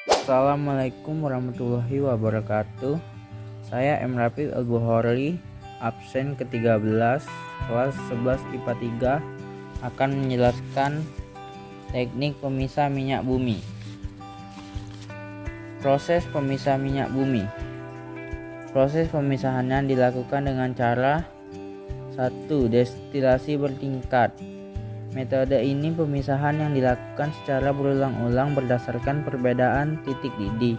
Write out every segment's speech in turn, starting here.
Assalamualaikum warahmatullahi wabarakatuh. Saya M. Rafiq Al-Bukhari, absen ke-13, kelas 11 IPA 3, akan menjelaskan teknik pemisah minyak bumi. Proses pemisah minyak bumi. Proses pemisahannya dilakukan dengan cara 1. Destilasi bertingkat. Metode ini pemisahan yang dilakukan secara berulang-ulang berdasarkan perbedaan titik didih.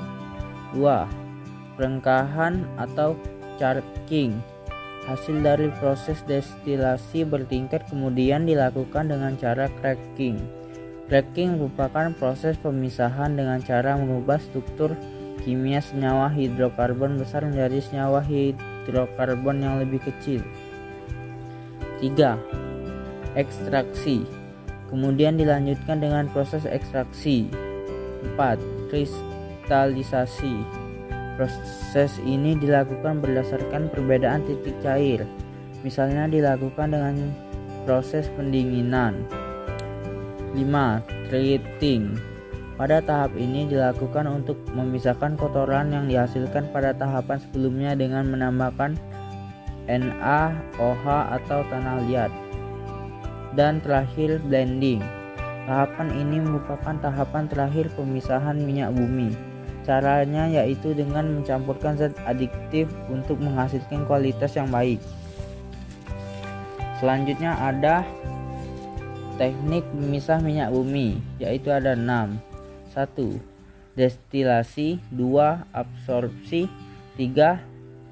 2. Perengkahan atau charking. Hasil dari proses destilasi bertingkat kemudian dilakukan dengan cara cracking. Cracking merupakan proses pemisahan dengan cara mengubah struktur kimia senyawa hidrokarbon besar menjadi senyawa hidrokarbon yang lebih kecil. 3. Ekstraksi. Kemudian dilanjutkan dengan proses ekstraksi. 4. Kristalisasi. Proses ini dilakukan berdasarkan perbedaan titik cair. Misalnya dilakukan dengan proses pendinginan. 5. Treating. Pada tahap ini dilakukan untuk memisahkan kotoran yang dihasilkan pada tahapan sebelumnya dengan menambahkan NaOH atau tanah liat. Dan terakhir, blending. Tahapan ini merupakan tahapan terakhir pemisahan minyak bumi. Caranya yaitu dengan mencampurkan zat adiktif untuk menghasilkan kualitas yang baik. Selanjutnya ada teknik pemisah minyak bumi, yaitu ada 6. 1. Destilasi. 2. Absorpsi. 3.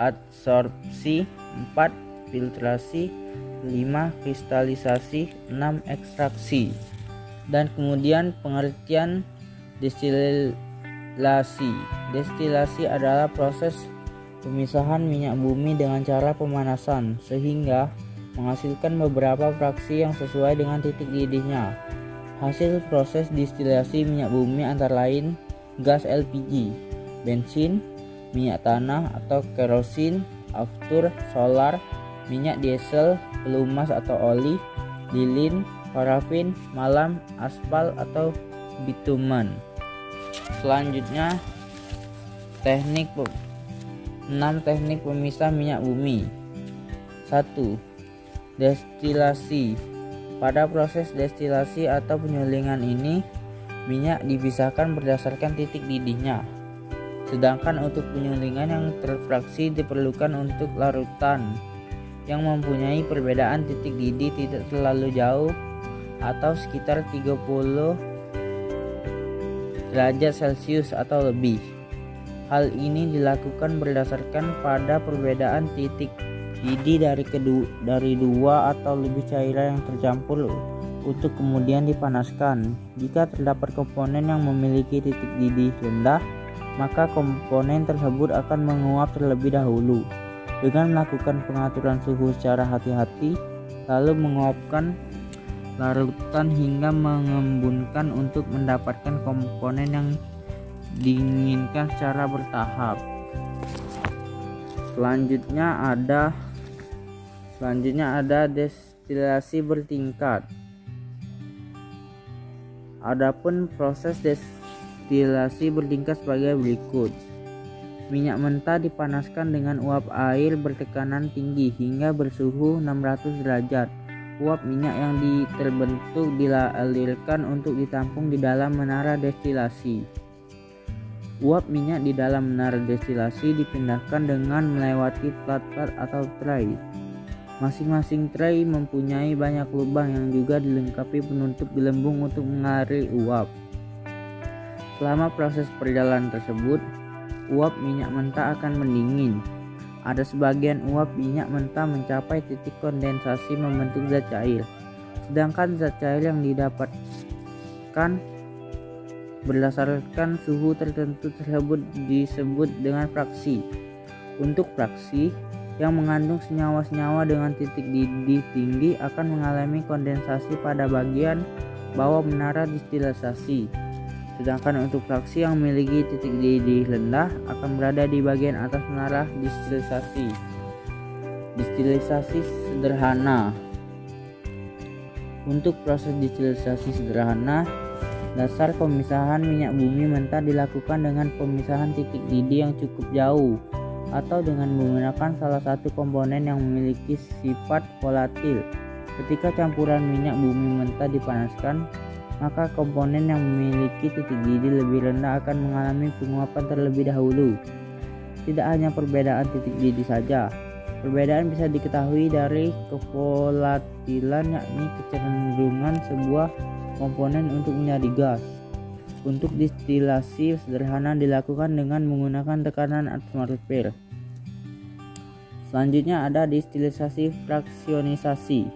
Adsorpsi. 4. Filtrasi. 5. Kristalisasi. 6. Ekstraksi. Dan kemudian pengertian destilasi. Destilasi adalah proses pemisahan minyak bumi dengan cara pemanasan sehingga menghasilkan beberapa fraksi yang sesuai dengan titik didihnya. Hasil proses destilasi minyak bumi antara lain gas LPG, bensin, minyak tanah atau kerosin, aftur, solar, minyak diesel, pelumas atau oli, lilin, parafin, malam, aspal atau bitumen. Selanjutnya 6 teknik pemisah minyak bumi. 1. Destilasi. Pada proses destilasi atau penyulingan ini, minyak dipisahkan berdasarkan titik didihnya. Sedangkan untuk penyulingan yang terfraksi diperlukan untuk larutan yang mempunyai perbedaan titik didih tidak terlalu jauh atau sekitar 30 derajat Celcius atau lebih. Hal ini dilakukan berdasarkan pada perbedaan titik didih dari dua atau lebih cairan yang tercampur untuk kemudian dipanaskan. Jika terdapat komponen yang memiliki titik didih rendah, maka komponen tersebut akan menguap terlebih dahulu. Dengan melakukan pengaturan suhu secara hati-hati, lalu menguapkan larutan hingga mengembunkan untuk mendapatkan komponen yang diinginkan secara bertahap. Selanjutnya ada destilasi bertingkat. Adapun proses destilasi bertingkat sebagai berikut. Minyak mentah dipanaskan dengan uap air bertekanan tinggi hingga bersuhu 600 derajat. Uap minyak yang terbentuk dialirkan untuk ditampung di dalam menara destilasi. Uap minyak di dalam menara destilasi dipindahkan dengan melewati plat-plat atau tray. Masing-masing tray mempunyai banyak lubang yang juga dilengkapi penutup gelembung untuk mengalir uap. Selama proses perjalanan tersebut, uap minyak mentah akan mendingin. Ada sebagian uap minyak mentah mencapai titik kondensasi membentuk zat cair. Sedangkan zat cair yang didapatkan berdasarkan suhu tertentu tersebut disebut dengan fraksi. Untuk fraksi yang mengandung senyawa-senyawa dengan titik didih tinggi akan mengalami kondensasi pada bagian bawah menara destilasi. Sedangkan untuk fraksi yang memiliki titik didih rendah akan berada di bagian atas menara destilasi. Destilasi sederhana. Untuk proses destilasi sederhana, Dasar pemisahan minyak bumi mentah dilakukan dengan pemisahan titik didih yang cukup jauh atau dengan menggunakan salah satu komponen yang memiliki sifat volatil. Ketika campuran minyak bumi mentah dipanaskan, maka komponen yang memiliki titik didih lebih rendah akan mengalami penguapan terlebih dahulu. Tidak hanya perbedaan titik didih saja, perbedaan bisa diketahui dari kevolatilan, yakni kecenderungan sebuah komponen untuk menjadi gas. Untuk distilasi sederhana dilakukan dengan menggunakan tekanan atmosfer. Selanjutnya ada distilasi fraksionisasi.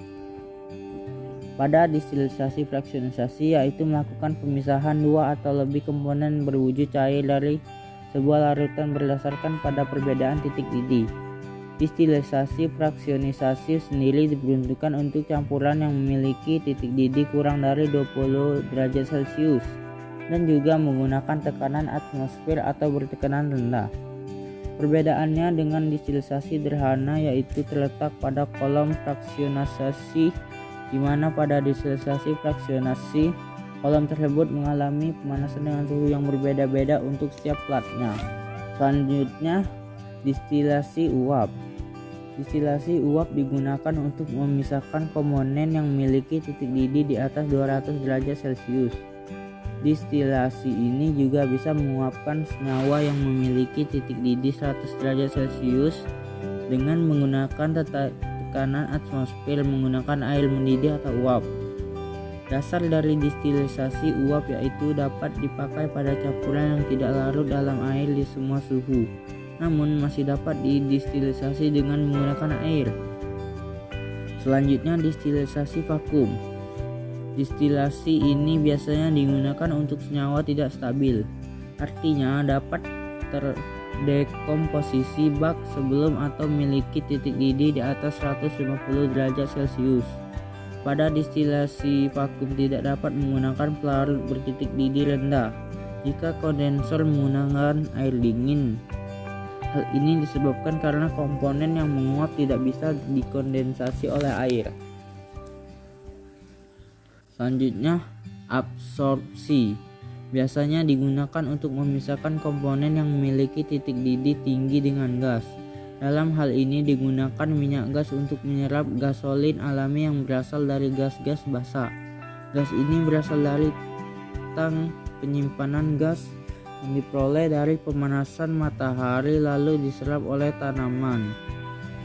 Pada distilasi fraksionisasi yaitu melakukan pemisahan dua atau lebih komponen berwujud cair dari sebuah larutan berdasarkan pada perbedaan titik didih. Distilasi fraksionisasi sendiri diperuntukkan untuk campuran yang memiliki titik didih kurang dari 20 derajat Celcius dan juga menggunakan tekanan atmosfer atau bertekanan rendah. Perbedaannya dengan distilasi sederhana yaitu terletak pada kolom fraksionisasi, di mana pada distilasi fraksionasi kolom tersebut mengalami pemanasan dengan suhu yang berbeda-beda untuk setiap platnya. Selanjutnya, distilasi uap. Distilasi uap digunakan untuk memisahkan komponen yang memiliki titik didih di atas 200 derajat Celcius. Distilasi ini juga bisa menguapkan senyawa yang memiliki titik didih 100 derajat Celcius dengan menggunakan tekanan atmosfer menggunakan air mendidih atau uap. Dasar dari distilasi uap yaitu dapat dipakai pada campuran yang tidak larut dalam air di semua suhu, namun masih dapat didistilasi dengan menggunakan air. Selanjutnya, distilasi vakum. Distilasi ini biasanya digunakan untuk senyawa tidak stabil, artinya dapat terdekomposisi bak sebelum atau memiliki titik didih di atas 150 derajat Celcius. Pada distilasi vakum tidak dapat menggunakan pelarut bertitik didih rendah jika kondensor menggunakan air dingin. Hal ini disebabkan karena komponen yang menguap tidak bisa dikondensasi oleh air. Selanjutnya, absorpsi. Biasanya digunakan untuk memisahkan komponen yang memiliki titik didih tinggi dengan gas. Dalam hal ini digunakan minyak gas untuk menyerap gasolin alami yang berasal dari gas-gas basah. Gas ini berasal dari tang penyimpanan gas yang diperoleh dari pemanasan matahari lalu diserap oleh tanaman.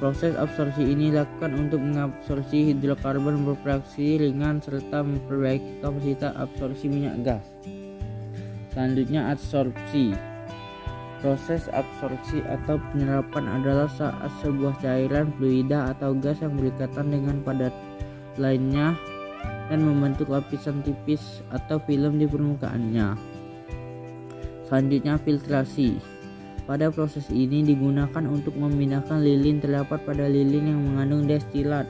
Proses absorpsi ini dilakukan untuk mengabsorpsi hidrokarbon berfraksi ringan serta memperbaiki kapasitas absorpsi minyak gas. Selanjutnya, adsorpsi. Proses absorpsi atau penyerapan adalah saat sebuah cairan, fluida atau gas yang berikatan dengan padat lainnya dan membentuk lapisan tipis atau film di permukaannya. Selanjutnya, filtrasi. Pada proses ini digunakan untuk memindahkan lilin terdapat pada lilin yang mengandung destilat.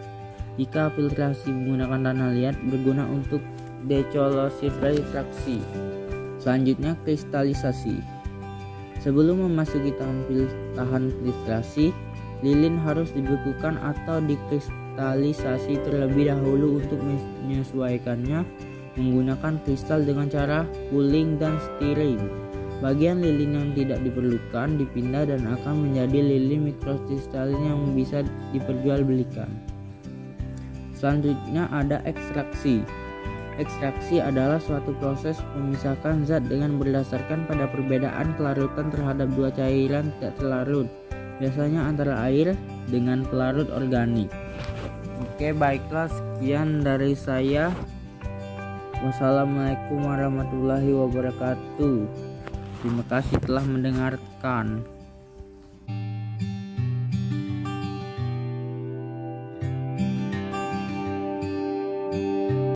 Jika filtrasi menggunakan tanah liat, berguna untuk decolosifitrasi. Selanjutnya, kristalisasi. Sebelum memasuki tahan filtrasi, lilin harus dibekukan atau dikristalisasi terlebih dahulu untuk menyesuaikannya menggunakan kristal dengan cara cooling dan stirring. Bagian lilin yang tidak diperlukan dipindah dan akan menjadi lilin mikrokristalin yang bisa diperjualbelikan. Selanjutnya ada ekstraksi. Ekstraksi adalah suatu proses memisahkan zat dengan berdasarkan pada perbedaan kelarutan terhadap dua cairan tidak terlarut, biasanya antara air dengan pelarut organik. Oke, baiklah, sekian dari saya. Wassalamualaikum warahmatullahi wabarakatuh. Terima kasih telah mendengarkan.